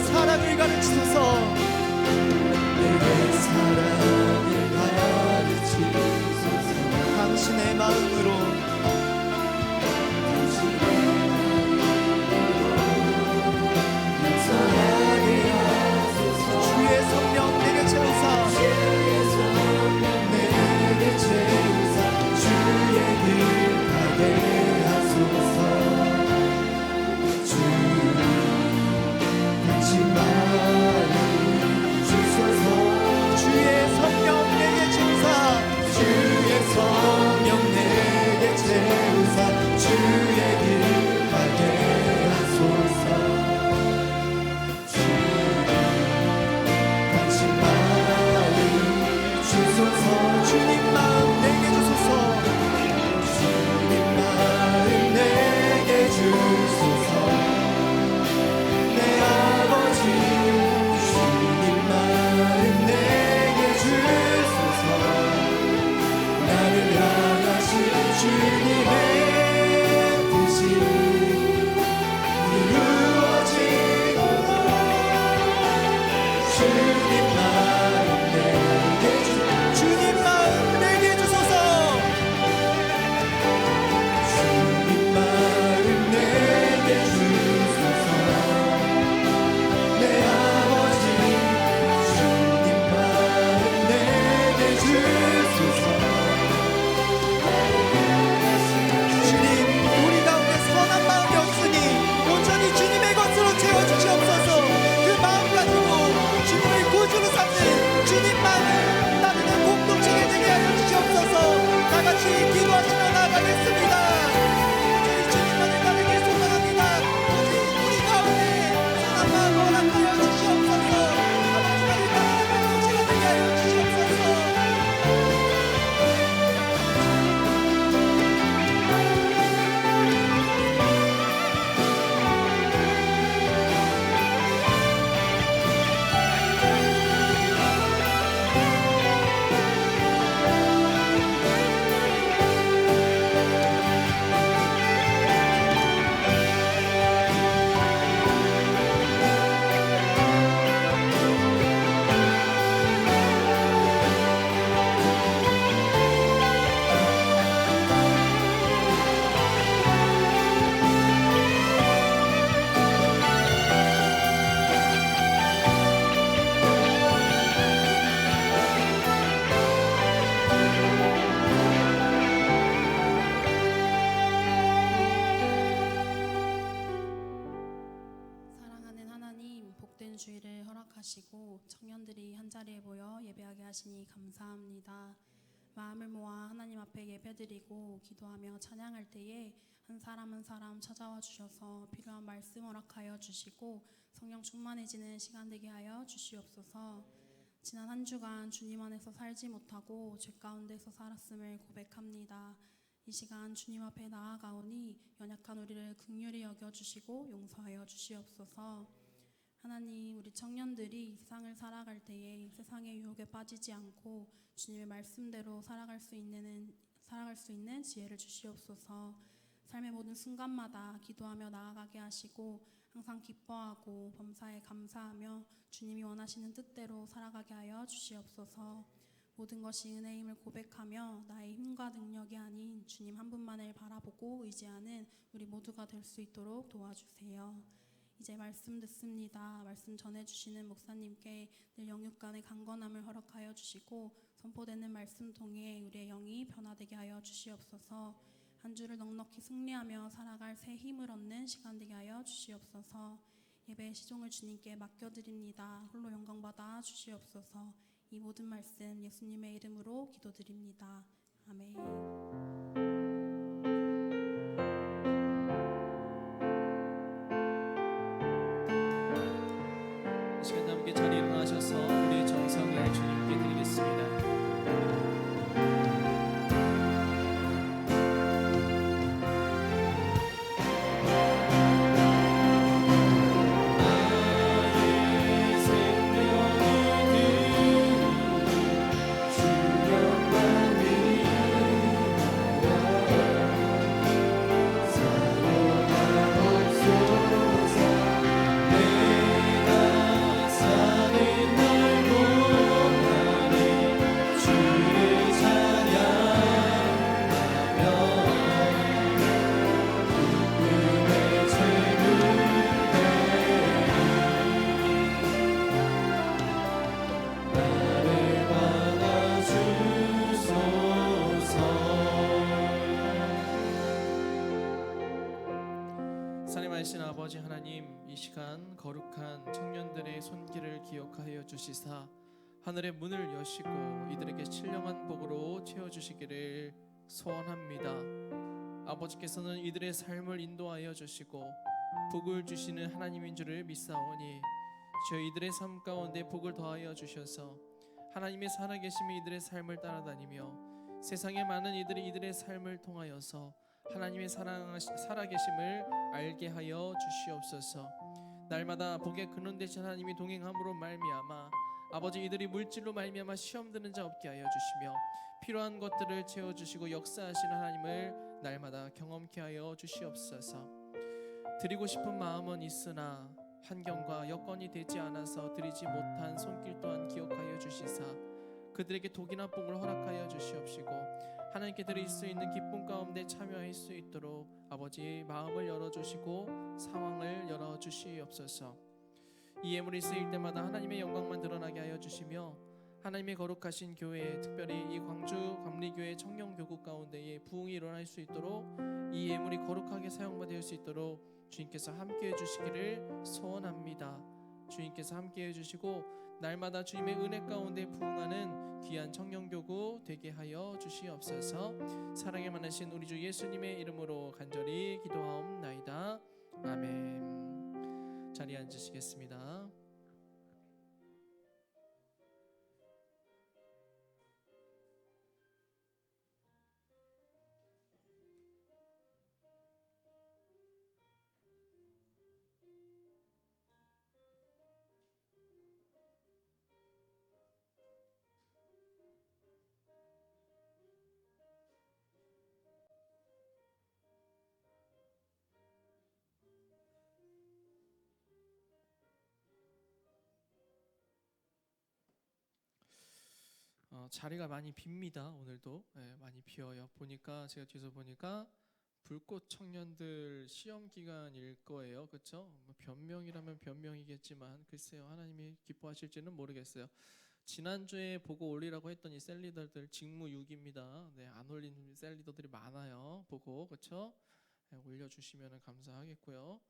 사랑을 가르치소서. 내게 사랑을 가르치소서. 당신의 마음으로 사랑하게 하소서. 주의 성령 내게 채우사 주의 성령 내게 채우사. 주의 길 가게 하소서. 주님 같이 마음 주소서. 주의 성령 내게 채우사 주의 성령 내게 채우사. 주의 길 가게 하소서. 주님 같이 마음 주소서. 주님 마음 내게 주소서. 주님 마음 내게 주소서. 내 아버지 주님 마음 내게 주소서. 나를 향하신 주님의 뜻이 이루어지도록 주님 마음 내게 주소서. 주님 마음 내게 주소서. 주님 마음 내게 주소서. 내 아버지 주님 마음 내게 주소서. 주님 우리 가운데 선한 마음이 없으니 온전히 주님의 것으로 채워주시옵소서. 그 마음 가지고 주님을 구주로 삼는 주님 마음을 나누는 공동체가 되게 하여 주시옵소서. 다같이 기도하시며 나아가겠습니다. 오직 주님만을 따르길 소망합니다. 오직 우리 가운데 선한 마음 허락하여 주시옵소서. 아버지 나를 따르는 공동체가 되게 하여 주시옵소서. 사랑하는 하나님, 복된 주일을 허락하시고 청년들이 한자리에 모여 예배하게 하시니 감사합니다. 마음을 모아 하나님 앞에 예배드리고 기도하며 찬양할 때에 한 사람 한 사람 찾아와 주셔서 필요한 말씀 허락하여 주시고 성령 충만해지는 시간 되게 하여 주시옵소서. 지난 한 주간 주님 안에서 살지 못하고 죄 가운데서 살았음을 고백합니다. 이 시간 주님 앞에 나아가오니 연약한 우리를 긍휼히 여겨주시고 용서하여 주시옵소서. 하나님, 우리 청년들이 세상을 살아갈 때에 세상의 유혹에 빠지지 않고 주님의 말씀대로 살아갈 수 있는 지혜를 주시옵소서. 삶의 모든 순간마다 기도하며 나아가게 하시고 항상 기뻐하고 범사에 감사하며 주님이 원하시는 뜻대로 살아가게 하여 주시옵소서. 모든 것이 은혜임을 고백하며 나의 힘과 능력이 아닌 주님 한 분만을 바라보고 의지하는 우리 모두가 될 수 있도록 도와주세요. 이제 말씀 듣습니다. 말씀 전해주시는 목사님께 늘 영육간의 강건함을 허락하여 주시고 선포되는 말씀 통해 우리의 영이 변화되게 하여 주시옵소서. 한 주를 넉넉히 승리하며 살아갈 새 힘을 얻는 시간 되게 하여 주시옵소서. 예배의 시종을 주님께 맡겨드립니다. 홀로 영광받아 주시옵소서. 이 모든 말씀 예수님의 이름으로 기도드립니다. 아멘. 이 시간 함께 자리에 일어나셔서 우리의 정성을 주님께 드리겠습니다. 주여 살아계신 아버지 하나님, 이 시간 거룩한 청년들의 손길을 기억하여 주시사 하늘의 문을 여시고 이들에게 신령한 복으로 채워주시기를 소원합니다. 아버지께서는 이들의 삶을 인도하여 주시고 복을 주시는 하나님인 줄을 믿사오니 주여 이들의 삶 가운데 복을 더하여 주셔서 하나님의 살아계심이 이들의 삶을 따라다니며 세상의 많은 이들이 이들의 삶을 통하여서 하나님의 살아계심을 알게 하여 주시옵소서. 날마다 복의 근원 되신 하나님이 동행함으로 말미암아 아버지 이들이 물질로 말미암아 시험 드는 자 없게 하여 주시며 필요한 것들을 채워주시고 역사하시는 하나님을 날마다 경험케 하여 주시옵소서. 드리고 싶은 마음은 있으나 환경과 여건이 되지 않아서 드리지 못한 손길 또한 기억하여 주시사 그들에게 독이나 복을 허락하여 주시옵시고 하나님께 드릴 수 있는 기쁨 가운데 참여할 수 있도록 아버지 마음을 열어주시고 상황을 열어주시옵소서. 이 예물이 쓰일 때마다 하나님의 영광만 드러나게 하여 주시며 하나님의 거룩하신 교회, 특별히 이 광주 감리교회 청년교구 가운데에 부흥이 일어날 수 있도록 이 예물이 거룩하게 사용받을 수 있도록 주님께서 함께해 주시기를 소원합니다. 주님께서 함께해 주시고 날마다 주님의 은혜 가운데 부흥하는 귀한 청년교구 되게 하여 주시옵소서. 사랑에 많으신 우리 주 예수님의 이름으로 간절히 기도하옵나이다. 아멘. 자리에 앉으시겠습니다. 자리가 많이 빕니다. 오늘도 많이 비어요. 보니까 제가 뒤에서 보니까 불꽃 청년들 시험 기간일 거예요. 그렇죠? 변명이라면 변명이겠지만 글쎄요. 하나님이 기뻐하실지는 모르겠어요. 지난주에 보고 올리라고 했던 이 셀리더들 직무유기입니다. 네, 안 올린 셀리더들이 많아요. 보고 그렇죠? 올려주시면 감사하겠고요.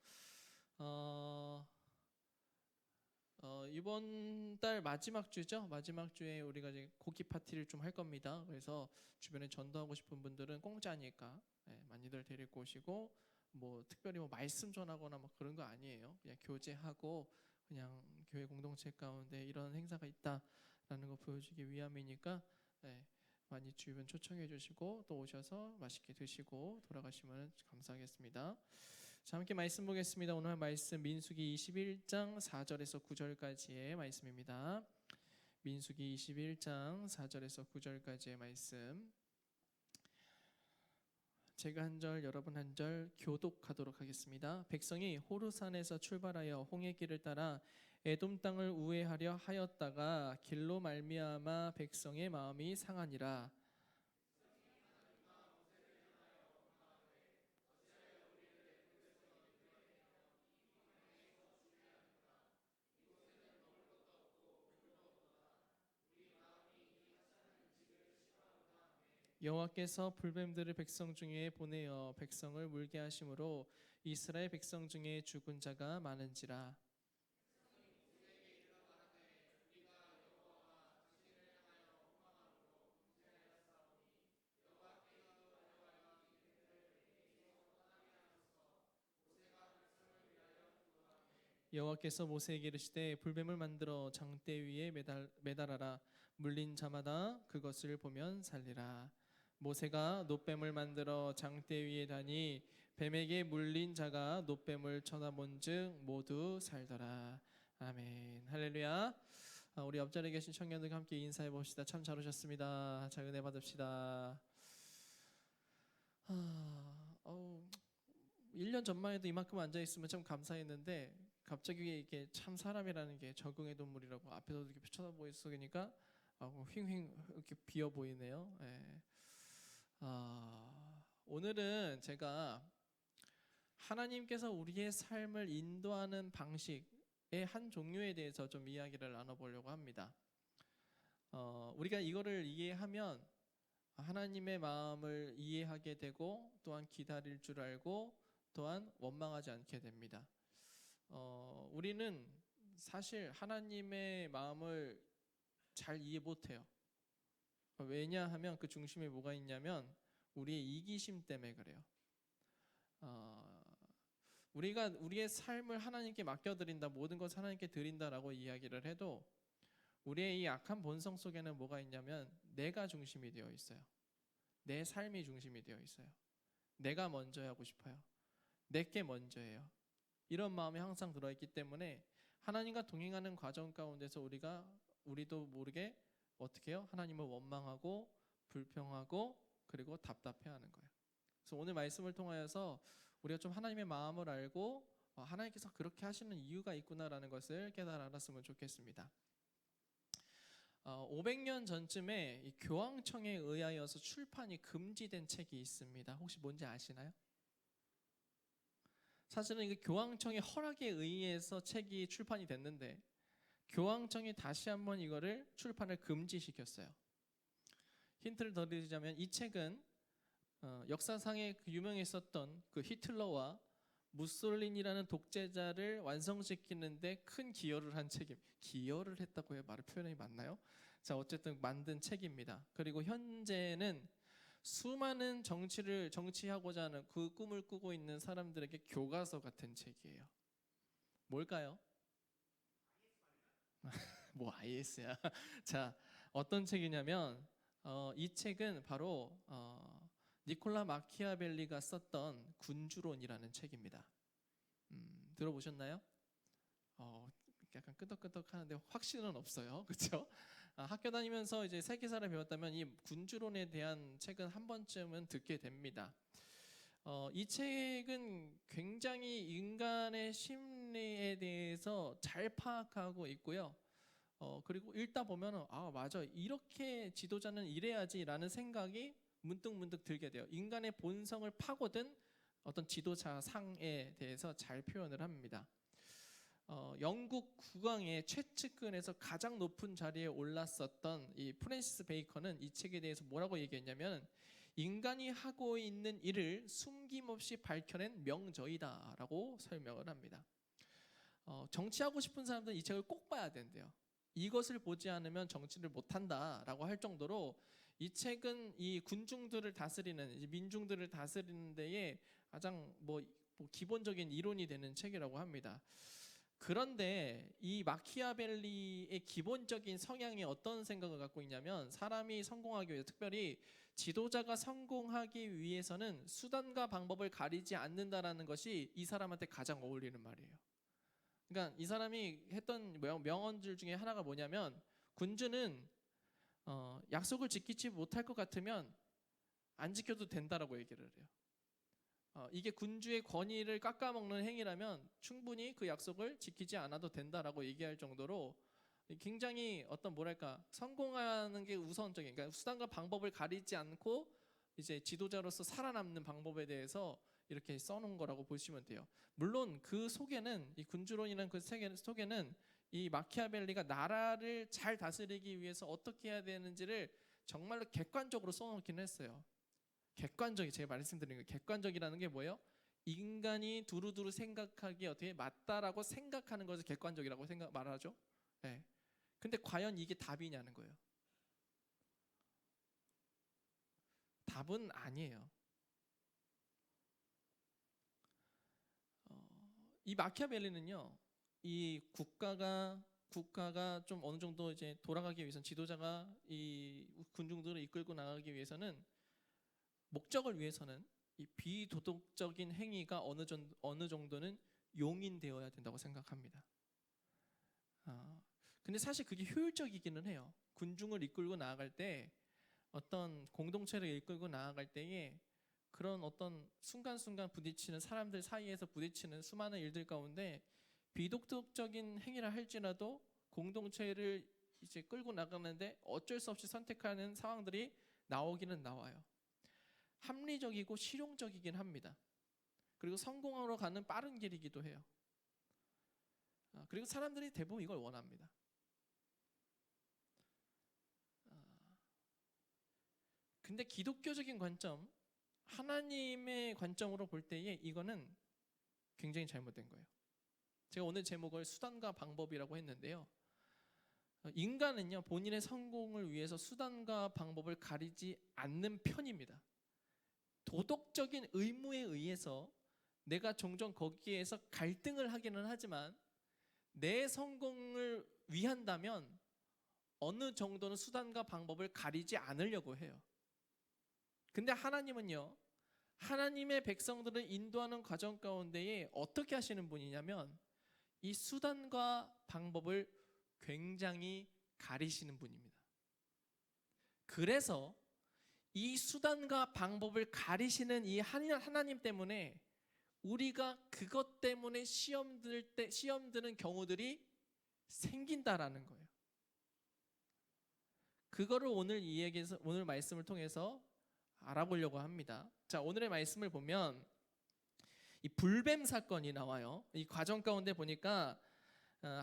이번 달 마지막 주죠. 마지막 주에 우리가 이제 고기 파티를 좀 할 겁니다. 그래서 주변에 전도하고 싶은 분들은 공짜니까 많이들 데리고 오시고 뭐 특별히 뭐 말씀 전하거나 뭐 그런 거 아니에요. 그냥 교제하고 그냥 교회 공동체 가운데 이런 행사가 있다라는 거 보여주기 위함이니까 많이 주변 초청해 주시고 또 오셔서 맛있게 드시고 돌아가시면 감사하겠습니다. 자, 함께 말씀 보겠습니다. 오늘 말씀 민수기 21장 4절에서 9절까지의 말씀입니다. 민수기 21장 4절에서 9절까지의 말씀. 제가 한 절, 여러분 한 절 교독하도록 하겠습니다. 백성이 호르산에서 출발하여 홍해 길을 따라 에돔 땅을 우회하려 하였다가 길로 말미암아 백성의 마음이 상하니라. 여호와께서 불뱀들을 백성 중에 보내어 백성을 물게 하심으로 이스라엘 백성 중에 죽은 자가 많은지라. 여호와께서 모세에게 이르시되 불뱀을 만들어 장대 위에 매달아라. 물린 자마다 그것을 보면 살리라. 모세가 놋뱀을 만들어 장대 위에 다니 뱀에게 물린 자가 놋뱀을 쳐다본즉 모두 살더라. 아멘. 할렐루야. 우리 옆자리에 계신 청년들과 함께 인사해 봅시다. 참 잘 오셨습니다. 자, 은혜 받읍시다. 1년 전만 해도 이만큼 앉아 있으면 참 감사했는데 갑자기 이게 참 사람이라는 게 적응의 동물이라고 앞에서 이렇게 쳐다보고 있으니까 휑휑 이렇게 비어 보이네요. 오늘은 제가 하나님께서 우리의 삶을 인도하는 방식의 한 종류에 대해서 좀 이야기를 나눠보려고 합니다. 우리가 이거를 이해하면 하나님의 마음을 이해하게 되고 또한 기다릴 줄 알고 또한 원망하지 않게 됩니다. 우리는 사실 하나님의 마음을 잘 이해 못해요. 왜냐하면 그 중심에 뭐가 있냐면 우리의 이기심 때문에 그래요. 우리가 우리의 삶을 하나님께 맡겨드린다, 모든 것을 하나님께 드린다라고 이야기를 해도 우리의 이 악한 본성 속에는 뭐가 있냐면 내가 중심이 되어 있어요. 내 삶이 중심이 되어 있어요. 내가 먼저 하고 싶어요. 내게 먼저예요. 이런 마음이 항상 들어있기 때문에 하나님과 동행하는 과정 가운데서 우리도 모르게 어떻게 해요? 하나님을 원망하고 불평하고 그리고 답답해하는 거예요. 그래서 오늘 말씀을 통하여서 우리가 좀 하나님의 마음을 알고 하나님께서 그렇게 하시는 이유가 있구나라는 것을 깨달아 알았으면 좋겠습니다. 500년 전쯤에 이 교황청에 의하여서 출판이 금지된 책이 있습니다. 혹시 뭔지 아시나요? 사실은 이게 교황청의 허락에 의해서 책이 출판이 됐는데 교황청이 다시 한번 이거를 출판을 금지시켰어요. 힌트를 더 드리자면 이 책은 역사상에 유명했었던 그 히틀러와 무솔리니라는 독재자를 완성시키는데 큰 기여를 한 책입니다. 기여를 했다고 해야 말을 표현이 맞나요? 자, 어쨌든 만든 책입니다. 그리고 현재는 수많은 정치하고자 하는 그 꿈을 꾸고 있는 사람들에게 교과서 같은 책이에요. 뭘까요? 뭐 IS야. 자, 어떤 책이냐면 이 책은 바로 니콜라 마키아벨리가 썼던 군주론이라는 책입니다. 들어보셨나요? 약간 끄덕끄덕하는데 확신은 없어요. 그렇죠? 학교 다니면서 이제 세계사를 배웠다면 이 군주론에 대한 책은 한 번쯤은 듣게 됩니다. 이 책은 굉장히 인간의 심리에 대해서 잘 파악하고 있고요. 그리고 읽다 보면은 맞아, 이렇게 지도자는 이래야지라는 생각이 문득 들게 돼요. 인간의 본성을 파고든 어떤 지도자 상에 대해서 잘 표현을 합니다. 영국 국왕의 최측근에서 가장 높은 자리에 올랐었던 이 프랜시스 베이컨은 이 책에 대해서 뭐라고 얘기했냐면 인간이 하고 있는 일을 숨김없이 밝혀낸 명저이다라고 설명을 합니다. 정치하고 싶은 사람들은 이 책을 꼭 봐야 된대요. 이것을 보지 않으면 정치를 못한다라고 할 정도로 이 책은 이 군중들을 다스리는 민중들을 다스리는 데에 가장 기본적인 이론이 되는 책이라고 합니다. 그런데 이 마키아벨리의 기본적인 성향이 어떤 생각을 갖고 있냐면 사람이 성공하기 위해서, 특별히 지도자가 성공하기 위해서는 수단과 방법을 가리지 않는다라는 것이 이 사람한테 가장 어울리는 말이에요. 그러니까 이 사람이 했던 명언들 중에 하나가 뭐냐면 군주는 약속을 지키지 못할 것 같으면 안 지켜도 된다라고 얘기를 해요. 이게 군주의 권위를 깎아먹는 행위라면 충분히 그 약속을 지키지 않아도 된다라고 얘기할 정도로 굉장히 성공하는 게 우선적인, 그러니까 수단과 방법을 가리지 않고 이제 지도자로서 살아남는 방법에 대해서 이렇게 써놓은 거라고 보시면 돼요. 물론 그 속에는, 이 군주론이라는 그 세계 속에는 이 마키아벨리가 나라를 잘 다스리기 위해서 어떻게 해야 되는지를 정말로 객관적으로 써놓긴 했어요. 제가 말씀드리는 거, 객관적이라는 게 뭐예요? 인간이 두루두루 생각하기에 어떻게 맞다라고 생각하는 것을 객관적이라고 말하죠. 네. 근데 과연 이게 답이냐는 거예요. 답은 아니에요. 이 마키아벨리는요, 이 국가가 좀 어느 정도 이제 돌아가기 위해서는, 지도자가 이 군중들을 이끌고 나가기 위해서는, 목적을 위해서는 이 비도덕적인 행위가 어느 정도는 용인되어야 된다고 생각합니다. 근데 사실 그게 효율적이기는 해요. 군중을 이끌고 나아갈 때, 어떤 공동체를 이끌고 나아갈 때에 그런 어떤 순간순간 부딪히는, 사람들 사이에서 부딪히는 수많은 일들 가운데 비도덕적인 행위를 할지라도 공동체를 이제 끌고 나가는데 어쩔 수 없이 선택하는 상황들이 나오기는 나와요. 합리적이고 실용적이긴 합니다. 그리고 성공하러 가는 빠른 길이기도 해요. 그리고 사람들이 대부분 이걸 원합니다. 근데 기독교적인 관점, 하나님의 관점으로 볼 때에 이거는 굉장히 잘못된 거예요. 제가 오늘 제목을 수단과 방법이라고 했는데요. 인간은요, 본인의 성공을 위해서 수단과 방법을 가리지 않는 편입니다. 도덕적인 의무에 의해서 내가 종종 거기에서 갈등을 하기는 하지만 내 성공을 위한다면 어느 정도는 수단과 방법을 가리지 않으려고 해요. 근데 하나님은요, 하나님의 백성들을 인도하는 과정 가운데에 어떻게 하시는 분이냐면 이 수단과 방법을 굉장히 가리시는 분입니다. 그래서 이 수단과 방법을 가리시는 이 하나님 때문에 우리가 그것 때문에 시험 드는 경우들이 생긴다라는 거예요. 그거를 오늘 말씀을 통해서 알아보려고 합니다. 자, 오늘의 말씀을 보면 이 불뱀 사건이 나와요. 이 과정 가운데 보니까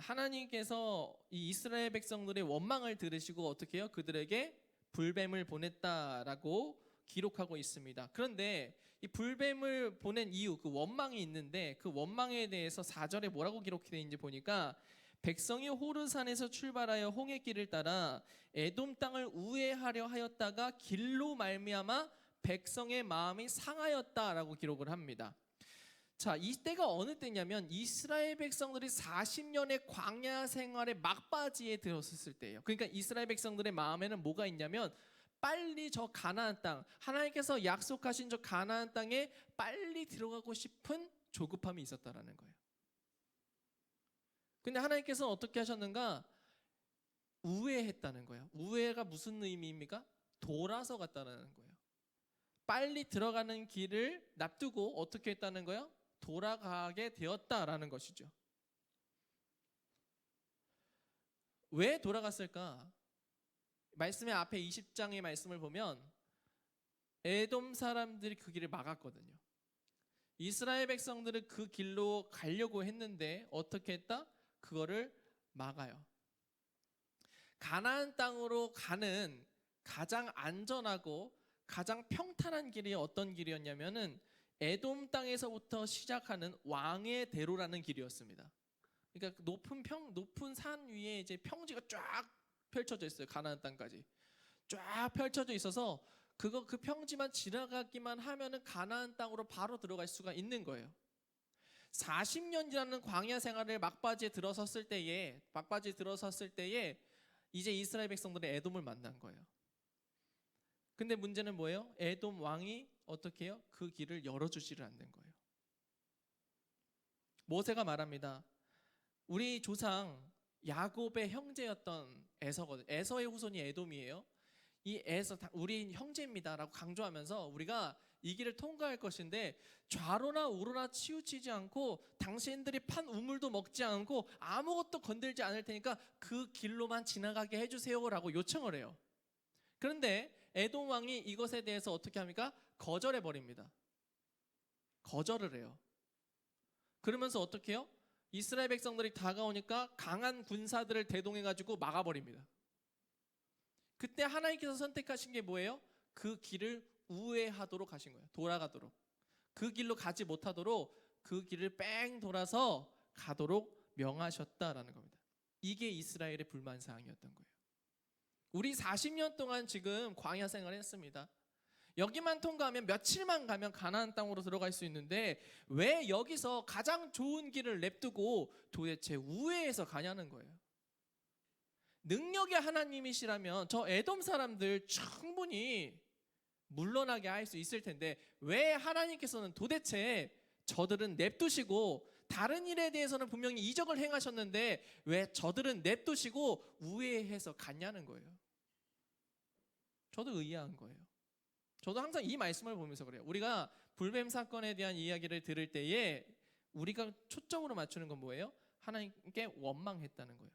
하나님께서 이 이스라엘 백성들의 원망을 들으시고 어떻게 해요? 그들에게 불뱀을 보냈다라고 기록하고 있습니다. 그런데 이 불뱀을 보낸 이유, 그 원망이 있는데 그 원망에 대해서 4절에 뭐라고 기록되어 있는지 보니까 백성이 호르산에서 출발하여 홍해길을 따라 에돔 땅을 우회하려 하였다가 길로 말미암아 백성의 마음이 상하였다라고 기록을 합니다. 자, 이때가 어느 때냐면 이스라엘 백성들이 40년의 광야 생활의 막바지에 들었을 때예요. 그러니까 이스라엘 백성들의 마음에는 뭐가 있냐면 빨리 저 가나안 땅, 하나님께서 약속하신 저 가나안 땅에 빨리 들어가고 싶은 조급함이 있었다라는 거예요. 근데 하나님께서 어떻게 하셨는가? 우회했다는 거예요. 우회가 무슨 의미입니까? 돌아서 갔다는 거예요. 빨리 들어가는 길을 놔두고 어떻게 했다는 거예요? 돌아가게 되었다라는 것이죠. 왜 돌아갔을까? 말씀의 앞에 20장의 말씀을 보면 에돔 사람들이 그 길을 막았거든요. 이스라엘 백성들은 그 길로 가려고 했는데 어떻게 했다? 그거를 막아요. 가나안 땅으로 가는 가장 안전하고 가장 평탄한 길이 어떤 길이었냐면은 에돔 땅에서부터 시작하는 왕의 대로라는 길이었습니다. 그러니까 높은 산 위에 이제 평지가 쫙 펼쳐져 있어요. 가나안 땅까지 쫙 펼쳐져 있어서 그 평지만 지나가기만 하면은 가나안 땅으로 바로 들어갈 수가 있는 거예요. 40년이라는 광야 생활을 막바지에 들어섰을 때에 이제 이스라엘 백성들은 에돔을 만난 거예요. 근데 문제는 뭐예요? 에돔 왕이 어떻게 해요? 그 길을 열어주지를 않는 거예요. 모세가 말합니다. 우리 조상 야곱의 형제였던 에서거든요. 에서의 후손이 에돔이에요. 이 에서 우리 형제입니다라고 강조하면서 우리가 이 길을 통과할 것인데 좌로나 우로나 치우치지 않고 당신들이 판 우물도 먹지 않고 아무것도 건들지 않을 테니까 그 길로만 지나가게 해주세요라고 요청을 해요. 그런데 에돔 왕이 이것에 대해서 어떻게 합니까? 거절해 버립니다. 거절을 해요. 그러면서 어떻게 해요? 이스라엘 백성들이 다가오니까 강한 군사들을 대동해 가지고 막아버립니다. 그때 하나님께서 선택하신 게 뭐예요? 그 길을 우회하도록 하신 거예요. 돌아가도록. 그 길로 가지 못하도록 그 길을 뺑 돌아서 가도록 명하셨다라는 겁니다. 이게 이스라엘의 불만 사항이었던 거예요. 우리 40년 동안 지금 광야 생활을 했습니다. 여기만 통과하면 며칠만 가면 가나안 땅으로 들어갈 수 있는데 왜 여기서 가장 좋은 길을 냅두고 도대체 우회해서 가냐는 거예요. 능력의 하나님이시라면 저 에돔 사람들 충분히 물러나게 할 수 있을 텐데 왜 하나님께서는 도대체 저들은 냅두시고 다른 일에 대해서는 분명히 이적을 행하셨는데 왜 저들은 냅두시고 우회해서 갔냐는 거예요. 저도 의아한 거예요. 저도 항상 이 말씀을 보면서 그래요. 우리가 불뱀 사건에 대한 이야기를 들을 때에 우리가 초점으로 맞추는 건 뭐예요? 하나님께 원망했다는 거예요.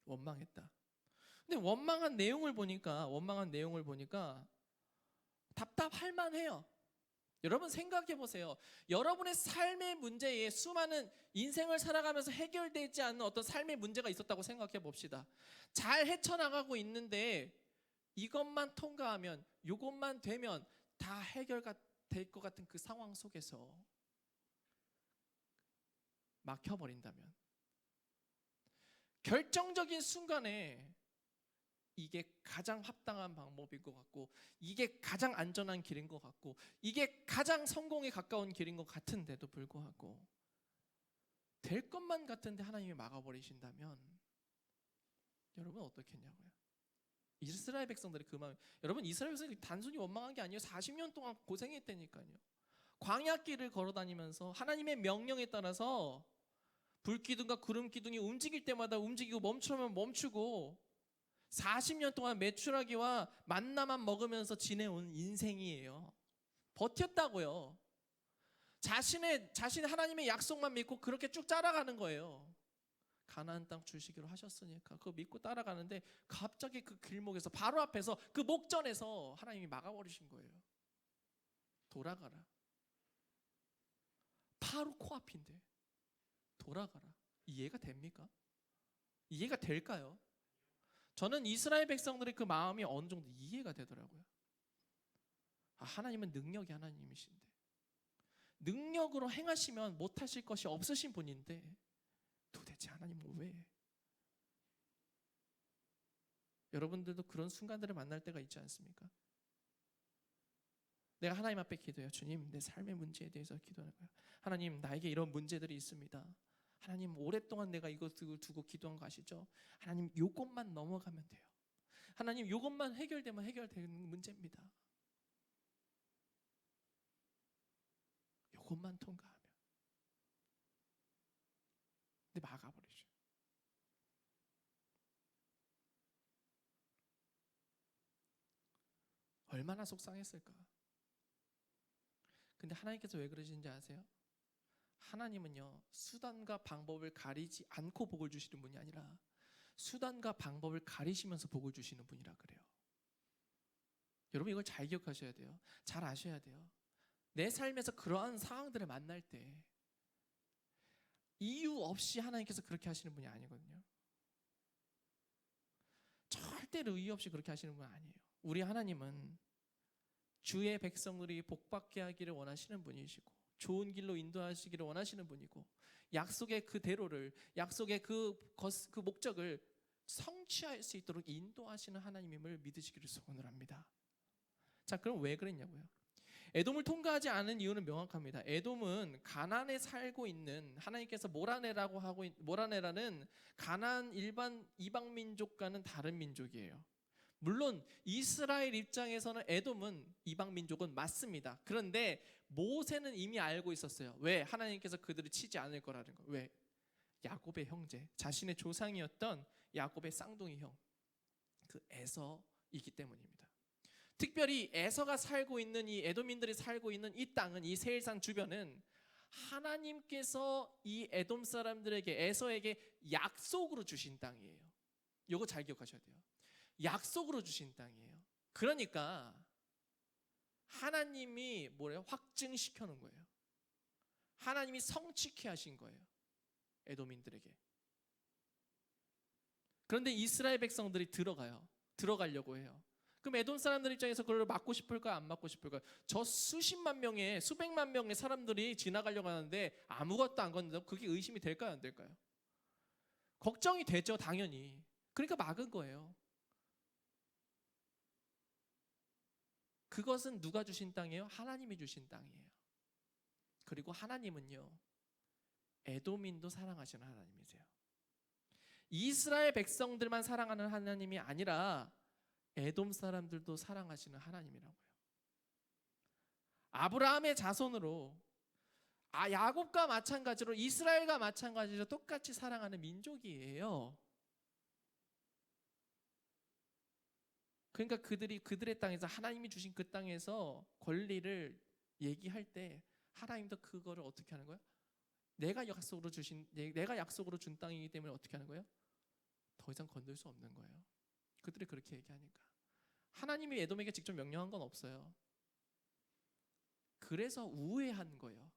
원망했다. 근데 원망한 내용을 보니까 답답할 만해요. 여러분 생각해 보세요. 여러분의 삶의 문제에 수많은 인생을 살아가면서 해결되지 않는 어떤 삶의 문제가 있었다고 생각해 봅시다. 잘 헤쳐나가고 있는데 이것만 통과하면, 이것만 되면 다 해결가 될 것 같은 그 상황 속에서 막혀버린다면, 결정적인 순간에 이게 가장 합당한 방법인 것 같고, 이게 가장 안전한 길인 것 같고, 이게 가장 성공에 가까운 길인 것 같은데도 불구하고 될 것만 같은데 하나님이 막아버리신다면 여러분 어떻겠냐고요. 이스라엘 백성들의 그 마음, 여러분 이스라엘 백성들이 단순히 원망한 게 아니에요. 40년 동안 고생했다니까요. 광야길을 걸어다니면서 하나님의 명령에 따라서 불기둥과 구름기둥이 움직일 때마다 움직이고 멈추면 멈추고 40년 동안 메추라기와 만나만 먹으면서 지내온 인생이에요. 버텼다고요. 자신 하나님의 약속만 믿고 그렇게 쭉 따라가는 거예요. 가나안 땅 주시기로 하셨으니까 그거 믿고 따라가는데 갑자기 그 길목에서 바로 앞에서 그 목전에서 하나님이 막아버리신 거예요. 돌아가라. 바로 코앞인데 돌아가라. 이해가 됩니까? 이해가 될까요? 저는 이스라엘 백성들의 그 마음이 어느 정도 이해가 되더라고요. 하나님은 능력이 하나님이신데, 능력으로 행하시면 못하실 것이 없으신 분인데 도대체 하나님은 왜? 여러분들도 그런 순간들을 만날 때가 있지 않습니까? 내가 하나님 앞에 기도해요. 주님, 내 삶의 문제에 대해서 기도하는 거예요. 하나님, 나에게 이런 문제들이 있습니다. 하나님, 오랫동안 내가 이것을 두고 기도한 거 아시죠? 하나님, 요것만 넘어가면 돼요. 하나님, 요것만 해결되면 해결되는 문제입니다. 요것만 통과하면. 근데 막아버리죠. 얼마나 속상했을까? 근데 하나님께서 왜 그러시는지 아세요? 하나님은요, 수단과 방법을 가리지 않고 복을 주시는 분이 아니라 수단과 방법을 가리시면서 복을 주시는 분이라 그래요. 여러분 이걸 잘 기억하셔야 돼요. 잘 아셔야 돼요. 내 삶에서 그러한 상황들을 만날 때 이유 없이 하나님께서 그렇게 하시는 분이 아니거든요. 절대로 이유 없이 그렇게 하시는 분은 아니에요. 우리 하나님은 주의 백성들이 복받게 하기를 원하시는 분이시고 좋은 길로 인도하시기를 원하시는 분이고 약속의 그대로를, 약속의 그 목적을 성취할 수 있도록 인도하시는 하나님임을 믿으시기를 소원을 합니다. 자, 그럼 왜 그랬냐고요? 에돔을 통과하지 않은 이유는 명확합니다. 에돔은 가나안에 살고 있는, 하나님께서 모라내라는 가나안 일반 이방 민족과는 다른 민족이에요. 물론 이스라엘 입장에서는 에돔은 이방 민족은 맞습니다. 그런데 모세는 이미 알고 있었어요. 왜? 하나님께서 그들을 치지 않을 거라는 거. 왜? 야곱의 형제, 자신의 조상이었던 야곱의 쌍둥이 형, 그 에서이기 때문입니다. 특별히 에서가 살고 있는 이 에돔인들이 살고 있는 이 땅은, 이 세일산 주변은 하나님께서 이 에돔 사람들에게, 에서에게 약속으로 주신 땅이에요. 이거 잘 기억하셔야 돼요. 약속으로 주신 땅이에요. 그러니까 하나님이 뭐래요? 확증시켜 놓은 거예요. 하나님이 성취케 하신 거예요. 에돔인들에게. 그런데 이스라엘 백성들이 들어가려고 해요. 그럼 에돔 사람들 입장에서 그걸 막고 싶을까요? 안 막고 싶을까요? 저 수십만 명의, 수백만 명의 사람들이 지나가려고 하는데 아무것도 안 건너서 그게 의심이 될까요? 안 될까요? 걱정이 되죠, 당연히. 그러니까 막은 거예요. 그것은 누가 주신 땅이에요? 하나님이 주신 땅이에요. 그리고 하나님은요, 에돔인도 사랑하시는 하나님이세요. 이스라엘 백성들만 사랑하는 하나님이 아니라 에돔 사람들도 사랑하시는 하나님이라고요. 아브라함의 자손으로, 야곱과 마찬가지로, 이스라엘과 마찬가지로 똑같이 사랑하는 민족이에요. 그러니까 그들의 땅에서, 하나님이 주신 그 땅에서 권리를 얘기할 때 하나님도 그거를 어떻게 하는 거예요? 내가 약속으로 준 땅이기 때문에 어떻게 하는 거예요? 더 이상 건들 수 없는 거예요. 그들이 그렇게 얘기하니까. 하나님이 에돔에게 직접 명령한 건 없어요. 그래서 우회한 거예요.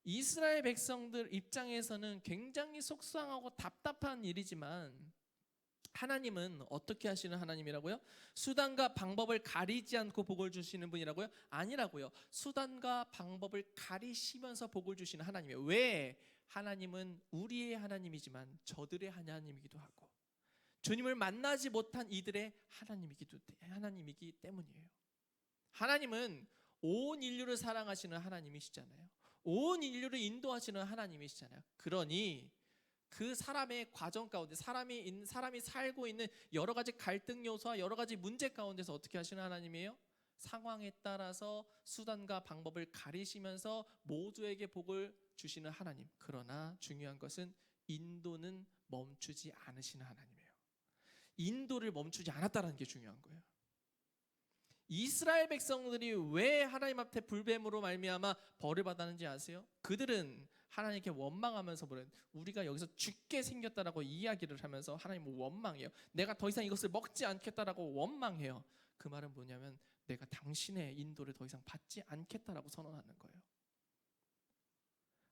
이스라엘 백성들 입장에서는 굉장히 속상하고 답답한 일이지만 하나님은 어떻게 하시는 하나님이라고요? 수단과 방법을 가리지 않고 복을 주시는 분이라고요? 아니라고요. 수단과 방법을 가리시면서 복을 주시는 하나님이에요. 왜? 하나님은 우리의 하나님이지만 저들의 하나님이기도 하고 주님을 만나지 못한 이들의 하나님이기 때문이에요. 하나님은 온 인류를 사랑하시는 하나님이시잖아요. 온 인류를 인도하시는 하나님이시잖아요. 그러니 그 사람의 과정 가운데 사람이 살고 있는 여러 가지 갈등 요소와 여러 가지 문제 가운데서 어떻게 하시는 하나님이에요? 상황에 따라서 수단과 방법을 가리시면서 모두에게 복을 주시는 하나님. 그러나 중요한 것은 인도는 멈추지 않으시는 하나님이에요. 인도를 멈추지 않았다는 게 중요한 거예요. 이스라엘 백성들이 왜 하나님 앞에 불뱀으로 말미암아 벌을 받았는지 아세요? 그들은 하나님께 원망하면서 우리가 여기서 죽게 생겼다라고 이야기를 하면서 하나님을 원망해요. 내가 더 이상 이것을 먹지 않겠다라고 원망해요. 그 말은 뭐냐면 내가 당신의 인도를 더 이상 받지 않겠다라고 선언하는 거예요.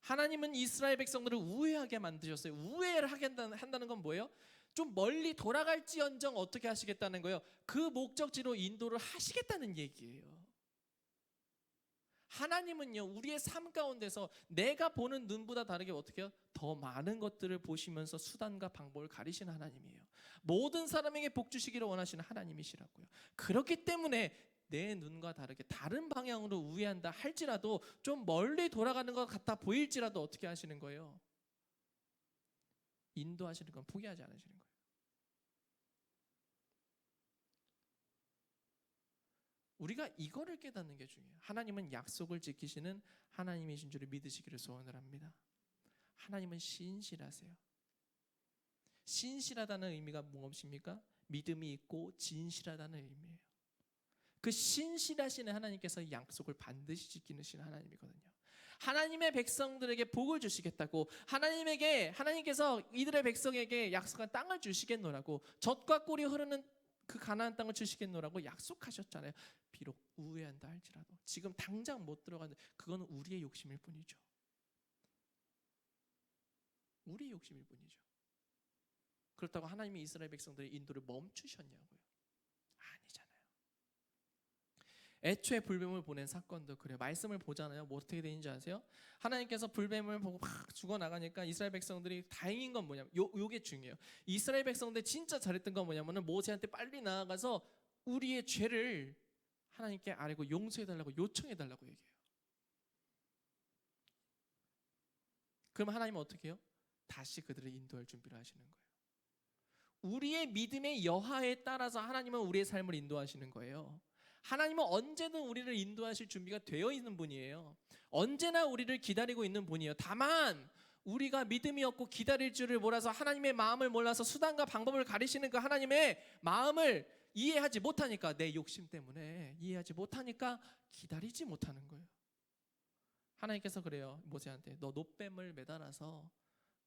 하나님은 이스라엘 백성들을 우회하게 만드셨어요. 우회를 한다는 건 뭐예요? 좀 멀리 돌아갈지언정 어떻게 하시겠다는 거예요? 그 목적지로 인도를 하시겠다는 얘기예요. 하나님은요, 우리의 삶 가운데서 내가 보는 눈보다 다르게 어떻게 해요? 더 많은 것들을 보시면서 수단과 방법을 가리시는 하나님이에요. 모든 사람에게 복 주시기를 원하시는 하나님이시라고요. 그렇기 때문에 내 눈과 다르게 다른 방향으로 우회한다 할지라도 좀 멀리 돌아가는 것 같아 보일지라도 어떻게 하시는 거예요? 인도하시는 건 포기하지 않으시는 거예요. 우리가 이거를 깨닫는 게 중요해요. 하나님은 약속을 지키시는 하나님이신 줄을 믿으시기를 소원을 합니다. 하나님은 신실하세요. 신실하다는 의미가 무엇입니까? 믿음이 있고 진실하다는 의미예요. 그 신실하신 하나님께서 약속을 반드시 지키시는 하나님이거든요. 하나님의 백성들에게 복을 주시겠다고 하나님께서 이들의 백성에게 약속한 땅을 주시겠노라고 젖과 꿀이 흐르는 그 가나안 땅을 주시겠노라고 약속하셨잖아요. 비록 우회한다 할지라도 지금 당장 못 들어가는데 그건 우리의 욕심일 뿐이죠. 우리의 욕심일 뿐이죠. 그렇다고 하나님이 이스라엘 백성들의 인도를 멈추셨냐고요? 아니잖아요. 애초에 불뱀을 보낸 사건도 그래요. 말씀을 보잖아요. 뭐 어떻게 되는지 아세요? 하나님께서 불뱀을 보고 막 죽어나가니까 이스라엘 백성들이 다행인 건 뭐냐면 요게 중요해요. 이스라엘 백성들 진짜 잘했던 건 뭐냐면은 모세한테 빨리 나아가서 우리의 죄를 하나님께 아뢰고 용서해달라고 요청해달라고 얘기해요. 그럼 하나님은 어떻게 해요? 다시 그들을 인도할 준비를 하시는 거예요. 우리의 믿음의 여하에 따라서 하나님은 우리의 삶을 인도하시는 거예요. 하나님은 언제든 우리를 인도하실 준비가 되어 있는 분이에요. 언제나 우리를 기다리고 있는 분이에요. 다만 우리가 믿음이 없고 기다릴 줄을 몰라서 하나님의 마음을 몰라서 수단과 방법을 가리시는 그 하나님의 마음을 이해하지 못하니까 내 욕심 때문에 이해하지 못하니까 기다리지 못하는 거예요. 하나님께서 그래요. 모세한테 너 놋뱀을 매달아서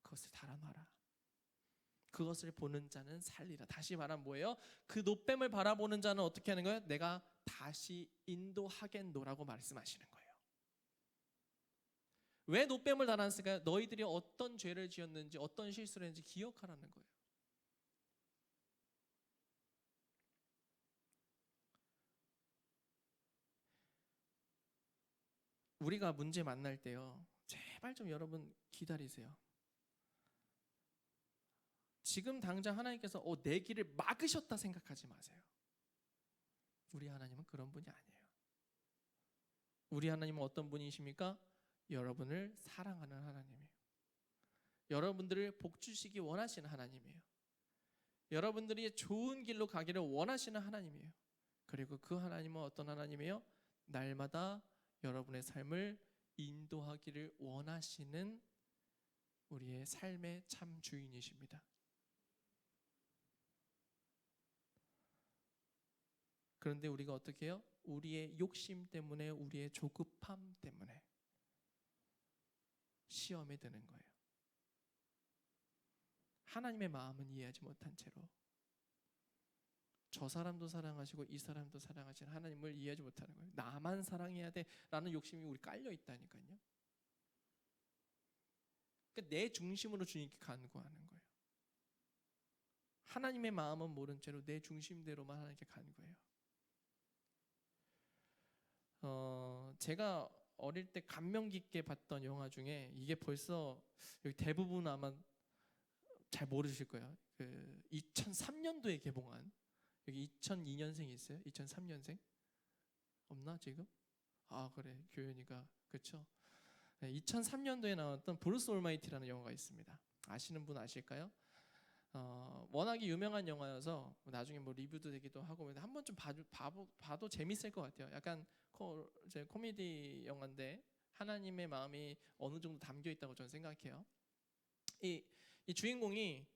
그것을 달아놔라. 그것을 보는 자는 살리라. 다시 말하면 뭐예요? 그 놋뱀을 바라보는 자는 어떻게 하는 거예요? 내가 다시 인도하겠노라고 말씀하시는 거예요. 왜 놋뱀을 달았을까요? 너희들이 어떤 죄를 지었는지 어떤 실수를 했는지 기억하라는 거예요. 우리가 문제 만날 때요, 제발 좀 여러분 기다리세요. 지금 당장 하나님께서 내 길을 막으셨다 생각하지 마세요. 우리 하나님은 그런 분이 아니에요. 우리 하나님은 어떤 분이십니까? 여러분을 사랑하는 하나님이에요. 여러분들을 복 주시기 원하시는 하나님이에요. 여러분들이 좋은 길로 가기를 원하시는 하나님이에요. 그리고 그 하나님은 어떤 하나님이에요? 날마다 여러분의 삶을 인도하기를 원하시는 우리의 삶의 참 주인이십니다. 그런데 우리가 어떻게 해요? 우리의 욕심 때문에, 우리의 조급함 때문에 시험에 드는 거예요. 하나님의 마음은 이해하지 못한 채로 저 사람도 사랑하시고 이 사람도 사랑하시는 하나님을 이해하지 못하는 거예요. 나만 사랑해야 돼라는 욕심이 우리 깔려 있다니까요. 그러니까 내 중심으로 주님께 간구하는 거예요. 하나님의 마음은 모른 채로 내 중심대로만 하나님께 가는 거예요. 제가 어릴 때 감명 깊게 봤던 영화 중에 이게 벌써 여기 대부분 아마 잘 모르실 거예요. 그 2003년도에 개봉한, 여기 2002년생이 있어요? 2003년생? 없나 지금? 아 그래, 교현이가. 그렇죠? 네, 2003년도에 나왔던 브루스 올마이티라는 영화가 있습니다. 아시는 분 아실까요? 워낙에 유명한 영화여서 나중에 뭐 리뷰도 되기도 하고 한 번쯤 봐도 재밌을 것 같아요. 약간 코미디 영화인데 하나님의 마음이 어느 정도 담겨 있다고 저는 생각해요. 이 주인공이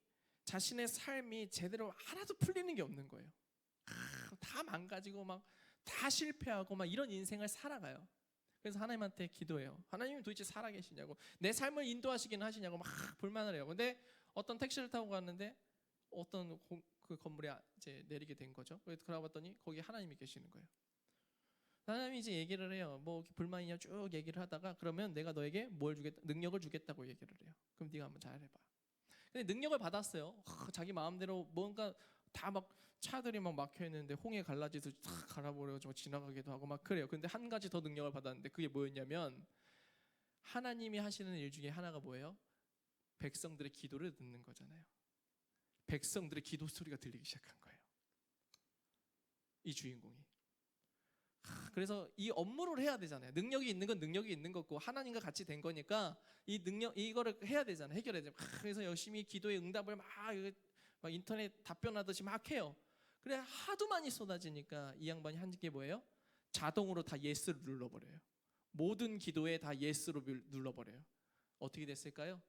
자신의 삶이 제대로 하나도 풀리는 게 없는 거예요. 다 망가지고 막 다 실패하고 막 이런 인생을 살아가요. 그래서 하나님한테 기도해요. 하나님이 도대체 살아계시냐고, 내 삶을 인도하시기는 하시냐고 막 불만을 해요. 근데 어떤 택시를 타고 갔는데 어떤 그 건물에 이제 내리게 된 거죠. 그래서 들어봤더니 거기 하나님이 계시는 거예요. 하나님이 이제 얘기를 해요. 뭐 불만이냐 쭉 얘기를 하다가, 그러면 내가 너에게 뭘 주겠다, 능력을 주겠다고 얘기를 해요. 그럼 네가 한번 잘 해봐. 근데 능력을 받았어요. 자기 마음대로 뭔가 다 막 차들이 막 막혀 있는데 홍해 갈라지듯이 탁 갈아버려가지고 지나가기도 하고 막 그래요. 근데 한 가지 더 능력을 받았는데 그게 뭐였냐면, 하나님이 하시는 일 중에 하나가 뭐예요? 백성들의 기도를 듣는 거잖아요. 백성들의 기도 소리가 들리기 시작한 거예요, 이 주인공이. 그래서 이 업무를 해야 되잖아요. 능력이 있는 건 능력이 있는 거고 하나님과 같이 된 거니까 이 능력, 이거를 해야 되잖아요. 해결해야 돼요. 그래서 열심히 기도의 응답을 막 인터넷 답변하듯이 막 해요. 그래 하도 많이 쏟아지니까 이 양반이 한 게 뭐예요? 자동으로 다 예스를 눌러버려요. 모든 기도에 다 예스로 눌러버려요. 어떻게 됐을까요?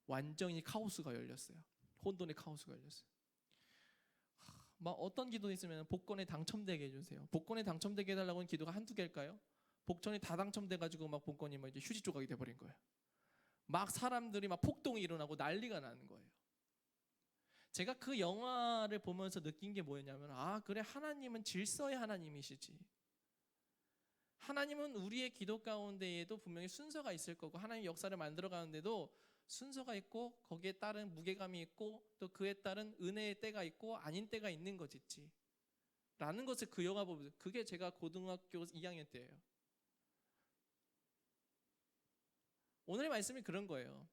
완전히 카오스가 열렸어요. 혼돈의 카오스가 열렸어요. 막 어떤 기도 있으면 복권에 당첨되게 해주세요. 복권에 당첨되게 해달라고 하는 기도가 한두 개일까요? 복권이 다 당첨돼가지고 막 복권이 막 이제 휴지 조각이 돼버린 거예요. 막 사람들이 막 폭동이 일어나고 난리가 나는 거예요. 제가 그 영화를 보면서 느낀 게 뭐였냐면, 아 그래, 하나님은 질서의 하나님이시지. 하나님은 우리의 기도 가운데에도 분명히 순서가 있을 거고, 하나님 역사를 만들어 가는데도 순서가 있고 거기에 따른 무게감이 있고 또 그에 따른 은혜의 때가 있고 아닌 때가 있는 거지 라는 것을 그 영화 보면서, 그게 제가 고등학교 2학년 때예요. 오늘의 말씀이 그런 거예요.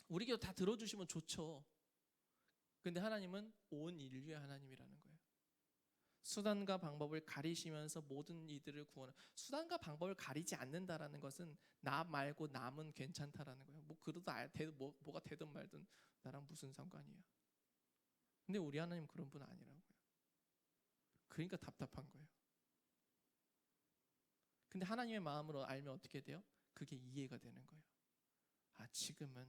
우리 기도 다 들어주시면 좋죠. 근데 하나님은 온 인류의 하나님이라는 거예요. 수단과 방법을 가리시면서 모든 이들을 구원하는, 수단과 방법을 가리지 않는다라는 것은 나 말고 남은 괜찮다라는 거예요. 뭐 그러다 뭐가 되든 말든 나랑 무슨 상관이야. 근데 우리 하나님 그런 분 아니라고요. 그러니까 답답한 거예요. 근데 하나님의 마음으로 알면 어떻게 돼요? 그게 이해가 되는 거예요. 아 지금은,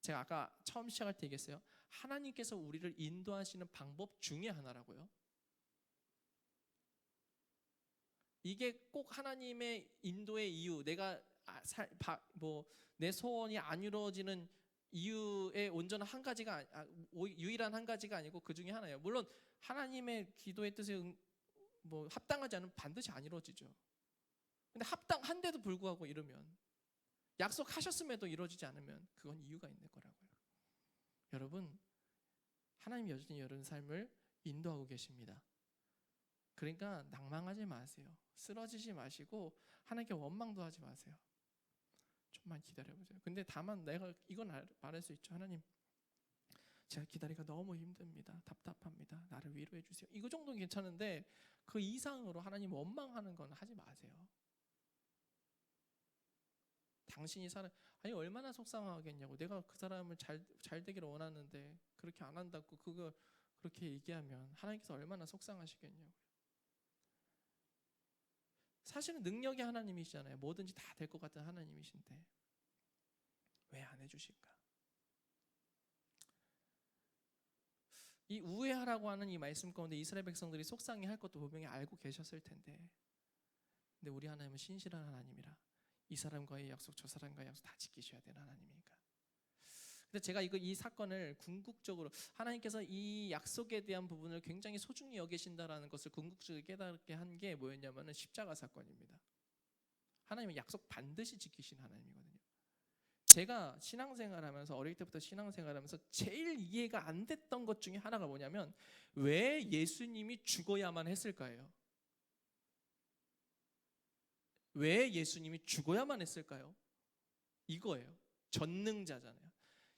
제가 아까 처음 시작할 때 얘기했어요. 하나님께서 우리를 인도하시는 방법 중에 하나라고요. 이게 꼭 하나님의 인도의 이유, 내가 내 소원이 안 이루어지는 이유의 온전한 한 가지가 유일한 한 가지가 아니고 그 중에 하나예요. 물론 하나님의 기도의 뜻에 합당하지 않으면 반드시 안 이루어지죠. 근데 합당한데도 불구하고 이러면, 약속하셨음에도 이루어지지 않으면 그건 이유가 있는 거라고요. 여러분, 하나님이 여전히 여러분 삶을 인도하고 계십니다. 그러니까 낭망하지 마세요. 쓰러지지 마시고 하나님께 원망도 하지 마세요. 좀만 기다려보세요. 근데 다만 내가 이건 말할 수 있죠. 하나님, 제가 기다리기가 너무 힘듭니다. 답답합니다. 나를 위로해 주세요. 이거 정도는 괜찮은데 그 이상으로 하나님 원망하는 건 하지 마세요. 당신이 아니 얼마나 속상하겠냐고. 내가 그 사람을 잘 되기를 원하는데 그렇게 안 한다고 그거 그렇게 얘기하면 하나님께서 얼마나 속상하시겠냐고요. 사실은 능력의 하나님이시잖아요. 뭐든지 다 될 것 같은 하나님이신데 왜 안 해주실까? 이 우회하라고 하는 이 말씀 가운데 이스라엘 백성들이 속상해할 것도 분명히 알고 계셨을 텐데, 근데 우리 하나님은 신실한 하나님이라 이 사람과의 약속 저 사람과의 약속 다 지키셔야 되는 하나님이니까. 근데 제가 이 사건을 궁극적으로 하나님께서 이 약속에 대한 부분을 굉장히 소중히 여기신다라는 것을 궁극적으로 깨닫게 한 게 뭐였냐면은 십자가 사건입니다. 하나님은 약속 반드시 지키신 하나님이거든요. 제가 신앙생활하면서 어릴 때부터 신앙생활하면서 제일 이해가 안 됐던 것 중에 하나가 뭐냐면 왜 예수님이 죽어야만 했을까요? 왜 예수님이 죽어야만 했을까요? 이거예요. 전능자잖아요.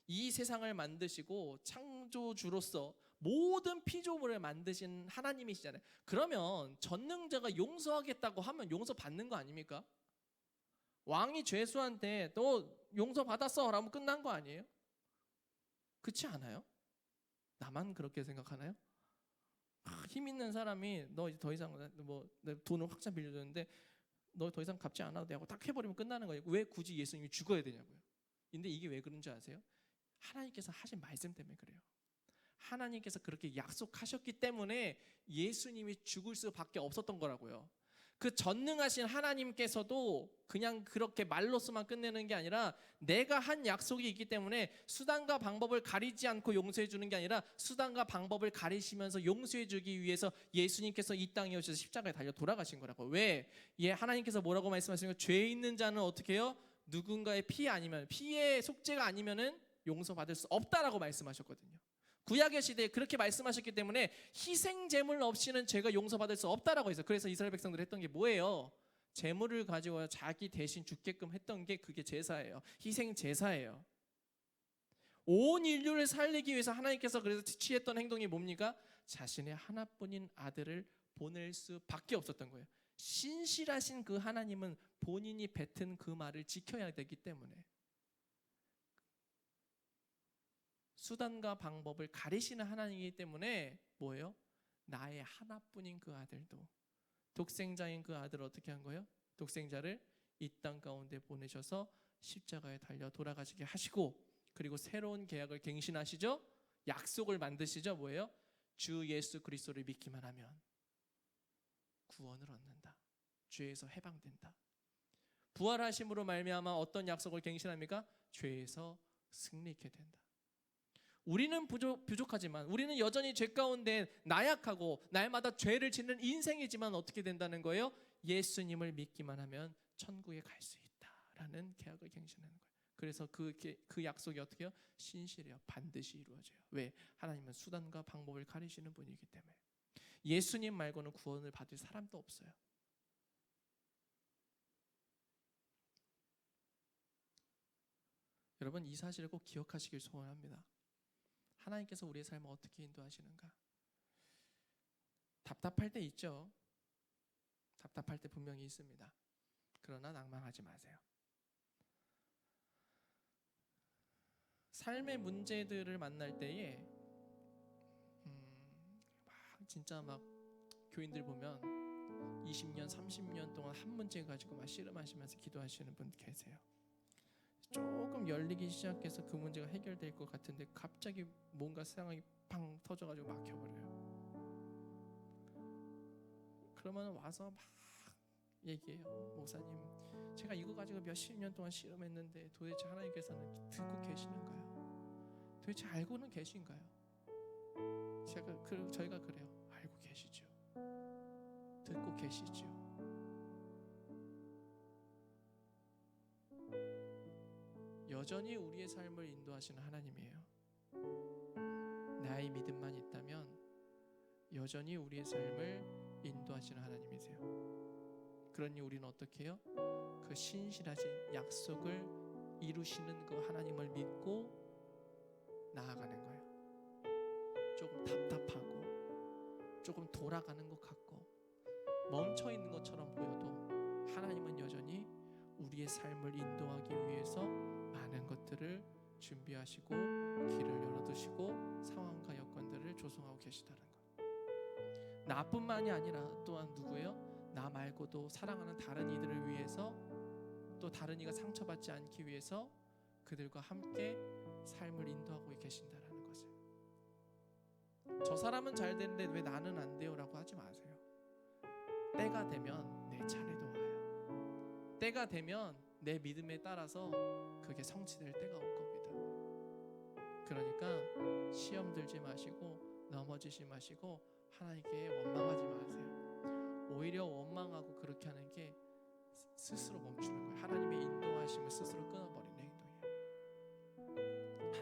이 세상을 만드시고 창조주로서 모든 피조물을 만드신 하나님이시잖아요. 그러면 전능자가 용서하겠다고 하면 용서받는 거 아닙니까? 왕이 죄수한테 너 용서받았어 라면 끝난 거 아니에요? 그렇지 않아요? 나만 그렇게 생각하나요? 힘 있는 사람이 너 이제 더 이상 뭐 내 돈을 확 빌려줬는데 너 더 이상 갚지 않아도 돼 하고 딱 해버리면 끝나는 거예요. 왜 굳이 예수님이 죽어야 되냐고요. 근데 이게 왜 그런지 아세요? 하나님께서 하신 말씀 때문에 그래요. 하나님께서 그렇게 약속하셨기 때문에 예수님이 죽을 수밖에 없었던 거라고요. 그 전능하신 하나님께서도 그냥 그렇게 말로서만 끝내는 게 아니라 내가 한 약속이 있기 때문에 수단과 방법을 가리지 않고 용서해 주는 게 아니라 수단과 방법을 가리시면서 용서해 주기 위해서 예수님께서 이 땅에 오셔서 십자가에 달려 돌아가신 거라고. 왜? 하나님께서 뭐라고 말씀하시는 거예요? 죄 있는 자는 어떻게 해요? 누군가의 피 아니면 피의 속죄가 아니면은 용서받을 수 없다라고 말씀하셨거든요. 구약의 시대에 그렇게 말씀하셨기 때문에 희생 제물 없이는 죄가 용서받을 수 없다라고 해서 그래서 이스라엘 백성들이 했던 게 뭐예요? 제물을 가지고 자기 대신 죽게끔 했던 게 그게 제사예요. 희생 제사예요. 온 인류를 살리기 위해서 하나님께서 그래서 취했던 행동이 뭡니까? 자신의 하나뿐인 아들을 보낼 수밖에 없었던 거예요. 신실하신 그 하나님은 본인이 뱉은 그 말을 지켜야 되기 때문에 수단과 방법을 가리시는 하나님이기 때문에 뭐예요? 나의 하나뿐인 그 아들도 독생자인 그 아들을 어떻게 한 거예요? 독생자를 이 땅 가운데 보내셔서 십자가에 달려 돌아가시게 하시고 그리고 새로운 계약을 갱신하시죠? 약속을 만드시죠? 뭐예요? 주 예수 그리스도를 믿기만 하면 구원을 얻는다. 죄에서 해방된다. 부활하심으로 말미암아 어떤 약속을 갱신합니까? 죄에서 승리케 된다. 우리는 부족하지만 우리는 여전히 죄 가운데 나약하고 날마다 죄를 짓는 인생이지만 어떻게 된다는 거예요? 예수님을 믿기만 하면 천국에 갈 수 있다라는 계약을 갱신하는 거예요. 그래서 그 약속이 어떻게 해요? 신실해요. 반드시 이루어져요. 왜? 하나님은 수단과 방법을 가리시는 분이기 때문에. 예수님 말고는 구원을 받을 사람도 없어요. 여러분 이 사실을 꼭 기억하시길 소원합니다. 하나님께서 우리의 삶을 어떻게 인도하시는가? 답답할 때 있죠. 답답할 때 분명히 있습니다. 그러나 낭망하지 마세요. 삶의 문제들을 만날 때에 진짜 막 교인들 보면 20년, 30년 동안 한 문제 가지고 막 씨름하시면서 기도하시는 분 계세요. 조금 열리기 시작해서 그 문제가 해결될 것 같은데 갑자기 뭔가 상황이 팡 터져가지고 막혀버려요. 그러면 와서 막 얘기해요. 목사님, 제가 이거 가지고 몇십 년 동안 씨름했는데 도대체 하나님께서는 듣고 계시는가요? 도대체 알고는 계신가요? 저희가 그래요. 알고 계시죠. 듣고 계시죠. 여전히 우리의 삶을 인도하시는 하나님이에요. 나의 믿음만 있다면 여전히 우리의 삶을 인도하시는 하나님이세요. 그러니 우리는 어떻게 해요? 그 신실하신 약속을 이루시는 그 하나님을 믿고 나아가는 거예요. 조금 답답하고 조금 돌아가는 것 같고 멈춰 있는 것처럼 보여도 하나님은 여전히 우리의 삶을 인도하기 위해서 많은 것들을 준비하시고 길을 열어두시고 상황과 여건들을 조성하고 계시다는 것. 나뿐만이 아니라 또한 누구예요? 나 말고도 사랑하는 다른 이들을 위해서 또 다른 이가 상처받지 않기 위해서 그들과 함께 삶을 인도하고 계신다라는 것을. 저 사람은 잘 되는데 왜 나는 안 돼요? 라고 하지 마세요. 때가 되면 내 차례도 와요. 때가 되면 내 믿음에 따라서 그게 성취될 때가 올 겁니다. 그러니까 시험 들지 마시고 넘어지지 마시고 하나님께 원망하지 마세요. 오히려 원망하고 그렇게 하는 게 스스로 멈추는 거예요. 하나님의 인도하심을 스스로 끊어버리는 행동이에요.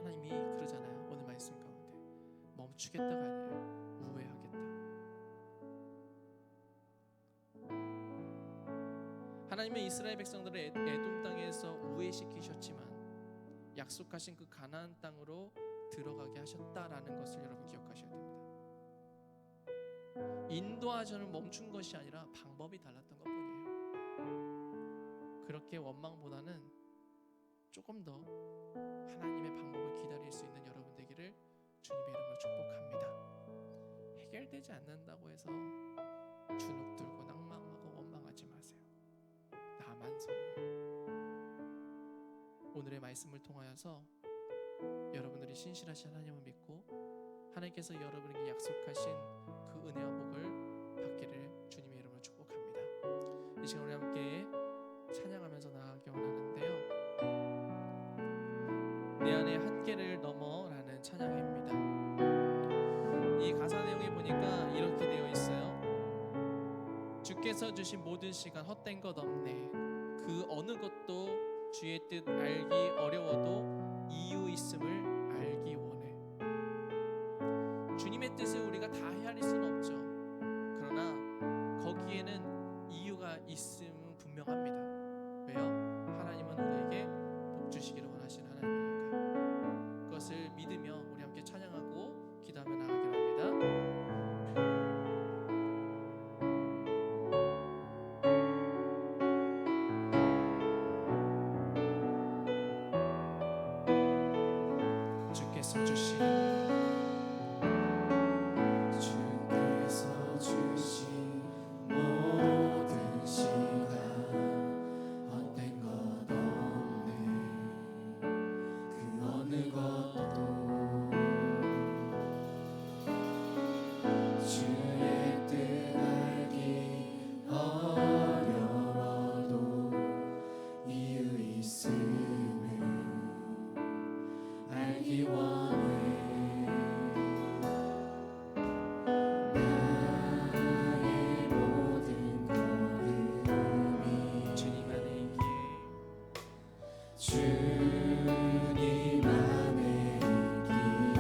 하나님이 그러잖아요. 오늘 말씀 가운데 멈추겠다가 아니에요. 우회하겠다. 하나님은 이스라엘 백성들을 에돔 땅에서 우회시키셨지만 약속하신 그 가나안 땅으로 들어가게 하셨다라는 것을 여러분 기억하셔야 됩니다. 인도하셔는 멈춘 것이 아니라 방법이 달랐던 것뿐이에요. 그렇게 원망보다는 조금 더 하나님의 방법을 기다릴 수 있는 여러분 되기를 주님의 이름으로 축복합니다. 해결되지 않는다고 해서 주눅 들고 낭망하고 원망하지 마세요. 나만 손해. 오늘의 말씀을 통하여서 여러분들이 신실하신 하나님을 믿고 하나님께서 여러분에게 약속하신 그 은혜와 복을 받기를 주님의 이름으로 축복합니다. 이 시간 우리 함께 찬양하면서 나아가기 원하는데요. 내 안에 한계를 넘어라는 찬양입니다. 이 가사 내용에 보니까 이렇게 되어 있어요. 주께서 주신 모든 시간 헛된 것 없네. 그 어느 것도 주의 뜻 알기 어려워도 이유 있음을 알기 원해. 주님의 뜻을 우리가 다 헤아릴 수는 없죠. 그러나 거기에는 이유가 있음은 분명합니다. 왜요? 하나님은 우리에게 복 주시기를 원하시는 하나님이니까. 그것을 믿으며 우리 함께 찬양하고 기도하며 나가기로 합니다. 주께서 주신 모든 시간 헛된 것 없네. 그 어느 것도 주의 뜻 알기 어려워도 이유 있음을 알기 원해. 나의 모든 걸음이 주님 안에 있기에 주님 안에 있기에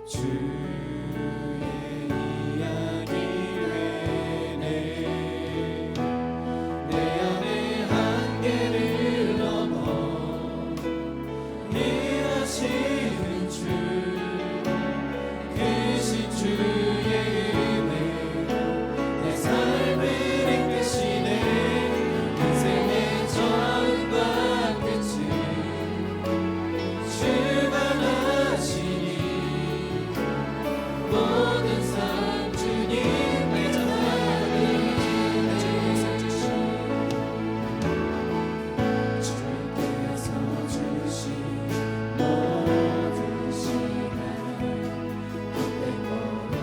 주의 이야기 되네. 내 안에 한계를 넘어 일하시는 주 크신 주의 은혜 내 삶을 이끄시네. 인생의 전과 끝을 주관하시니 모든 삶 주님의 전하는 주께서 주신 모든 시간 헛된 것 없네.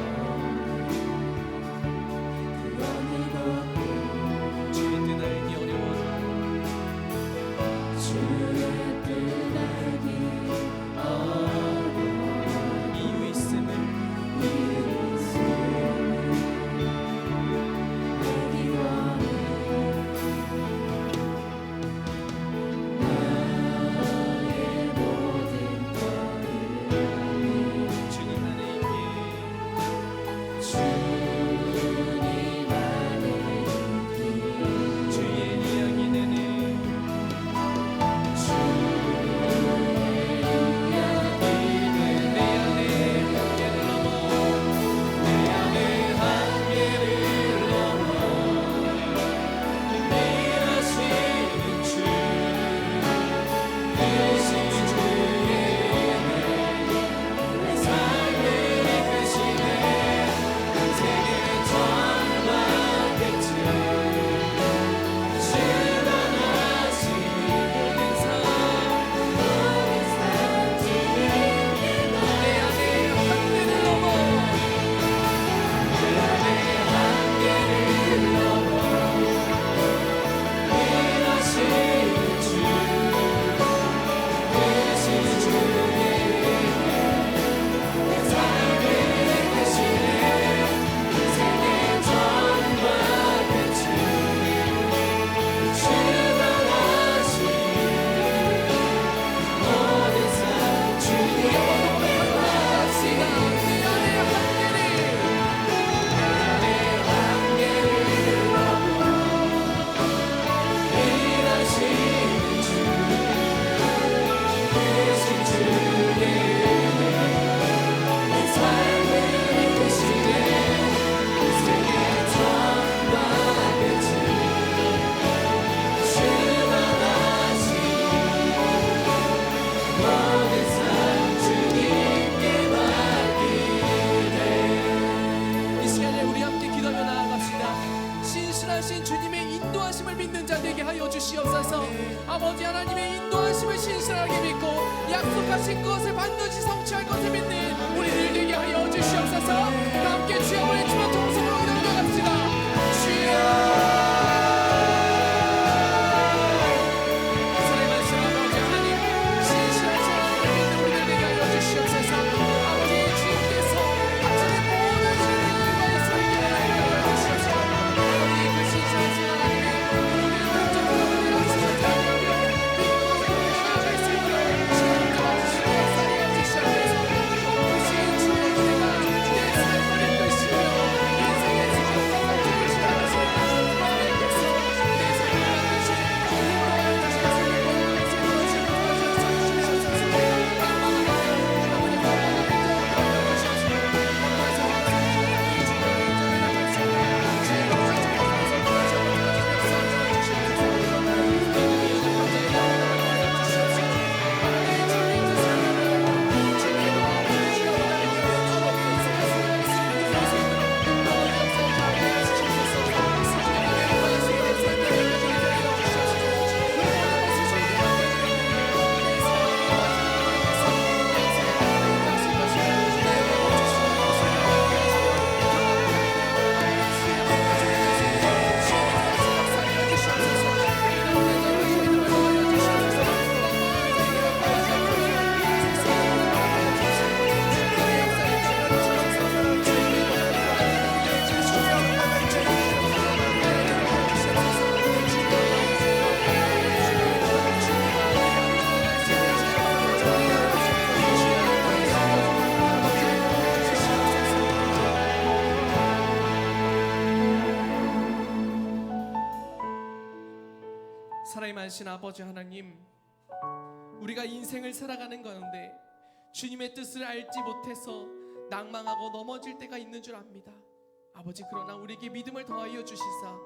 그 어느 것도 주의 뜻 알기 어려워도 주의 뜻 알기 어려워 이유 있음을 이유 아버지 하나님의 인도하심을 신실하게 믿고 약속하신 것을 반드시 성취할 것을 믿는 우리들 되게 하여 주시옵소서. 함께 주여 외치며 통성으로 기도합시다. 주여 살아계신 아버지 하나님, 우리가 인생을 살아가는 가운데 주님의 뜻을 알지 못해서 낭망하고 넘어질 때가 있는 줄 압니다. 아버지, 그러나 우리에게 믿음을 더하여 주시사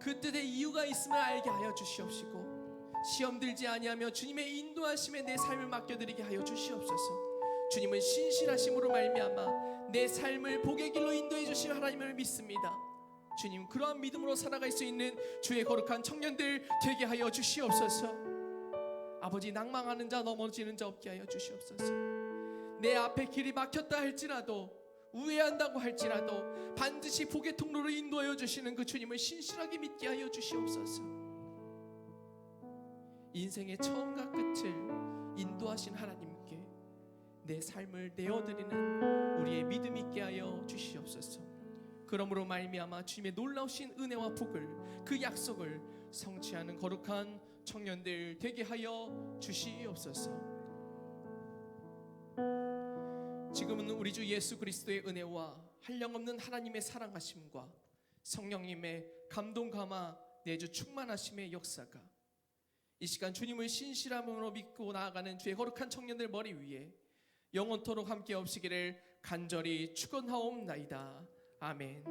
그 뜻의 이유가 있음을 알게 하여 주시옵시고, 시험 들지 아니하며 주님의 인도하심에 내 삶을 맡겨드리게 하여 주시옵소서. 주님은 신실하심으로 말미암아 내 삶을 복의 길로 인도해 주실 하나님을 믿습니다. 주님, 그러한 믿음으로 살아갈 수 있는 주의 거룩한 청년들 되게 하여 주시옵소서. 아버지, 낭망하는 자 넘어지는 자 없게 하여 주시옵소서. 내 앞에 길이 막혔다 할지라도, 우회한다고 할지라도 반드시 복의 통로로 인도하여 주시는 그 주님을 신실하게 믿게 하여 주시옵소서. 인생의 처음과 끝을 인도하신 하나님께 내 삶을 내어드리는 우리의 믿음 있게 하여 주시옵소서. 그러므로 말미암아 주님의 놀라우신 은혜와 복을, 그 약속을 성취하는 거룩한 청년들 되게 하여 주시옵소서. 지금은 우리 주 예수 그리스도의 은혜와 한량없는 하나님의 사랑하심과 성령님의 감동 감화 내주 충만하심의 역사가 이 시간 주님을 신실함으로 믿고 나아가는 주의 거룩한 청년들 머리 위에 영원토록 함께 없으기를 간절히 축원하옵나이다. 아멘.